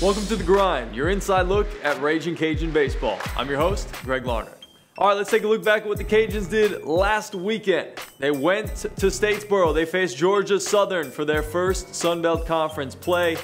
Welcome to The Grind, your inside look at Raging Cajun baseball. I'm your host, Greg Larner. All right, let's take a look back at what the Cajuns did last weekend. They went to Statesboro. They faced Georgia Southern for their first Sun Belt Conference play,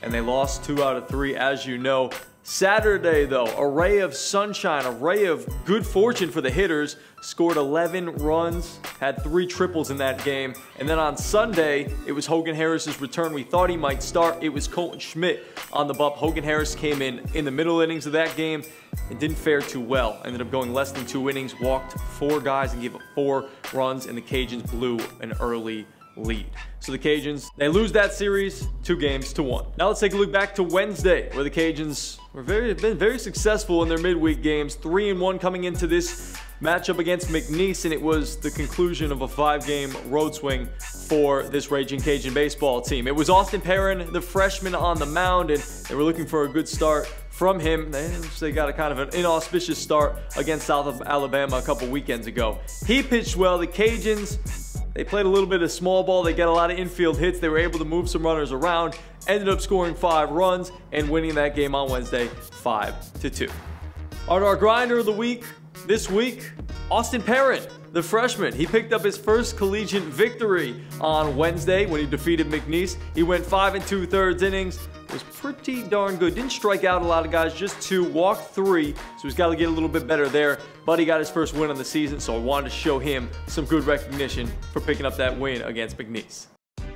and they lost 2 out of 3, as you know. Saturday, though, a ray of sunshine, a ray of good fortune for the hitters. Scored 11 runs, had 3 triples in that game. And then on Sunday, it was Hogan Harris's return. We thought he might start. It was Colton Schmidt on the bump. Hogan Harris came in the middle innings of that game and didn't fare too well. Ended up going less than 2 innings, walked 4 guys and gave up 4 runs, and the Cajuns blew an early lead. So the Cajuns, they lose that series 2-1. Now let's take a look back to Wednesday, where the Cajuns been very successful in their midweek games. 3-1 coming into this matchup against McNeese, and it was the conclusion of a 5-game road swing for this Raging Cajun baseball team. It was Austin Perrin, the freshman, on the mound, and they were looking for a good start from him. They got a kind of an inauspicious start against South Alabama a couple weekends ago. He pitched well. The Cajuns, they played a little bit of small ball. They got a lot of infield hits. They were able to move some runners around. Ended up scoring 5 runs and winning that game on Wednesday 5-2. Our grinder of the week this week, Austin Perrin, the freshman. He picked up his first collegiate victory on Wednesday when he defeated McNeese. He went 5 2/3 innings. It was pretty darn good. Didn't strike out a lot of guys, just 2, walked 3, so he's got to get a little bit better there. But he got his first win on the season, so I wanted to show him some good recognition for picking up that win against McNeese.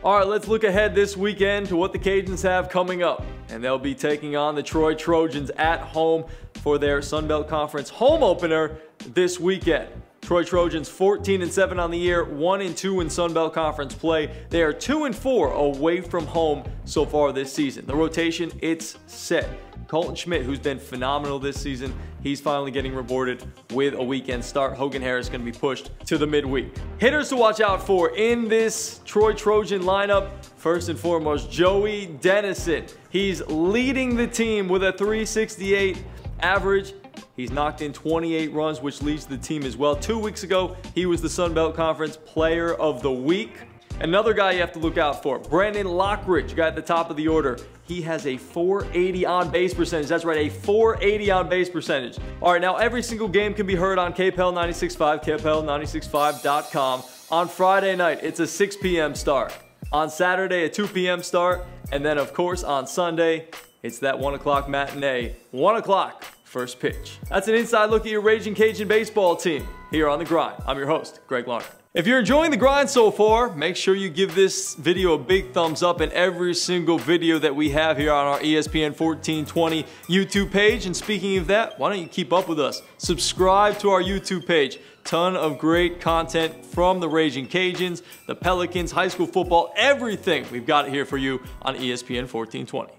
All right, let's look ahead this weekend to what the Cajuns have coming up. And they'll be taking on the Troy Trojans at home for their Sun Belt Conference home opener this weekend. Troy Trojans 14-7 on the year, 1-2 in Sun Belt Conference play. They are 2-4 away from home so far this season. The rotation, it's set. Colton Schmidt, who's been phenomenal this season, he's finally getting rewarded with a weekend start. Hogan Harris going to be pushed to the midweek. Hitters to watch out for in this Troy Trojan lineup. First and foremost, Joey Dennison. He's leading the team with a .368 average. He's knocked in 28 runs, which leads the team as well. 2 weeks ago, he was the Sun Belt Conference Player of the Week. Another guy you have to look out for, Brandon Lockridge, guy at the top of the order. He has a .480 on-base percentage. That's right, a .480 on-base percentage. All right, now every single game can be heard on KPEL 96.5, KPEL965.com. On Friday night, it's a 6 p.m. start. On Saturday, a 2 p.m. start. And then, of course, on Sunday, it's that 1 o'clock matinee. 1 o'clock. First pitch. That's an inside look at your Raging Cajun baseball team here on The Grind. I'm your host, Greg Larner. If you're enjoying The Grind so far, make sure you give this video a big thumbs up and every single video that we have here on our ESPN 1420 YouTube page. And speaking of that, why don't you keep up with us? Subscribe to our YouTube page. Ton of great content from the Raging Cajuns, the Pelicans, high school football, everything. We've got it here for you on ESPN 1420.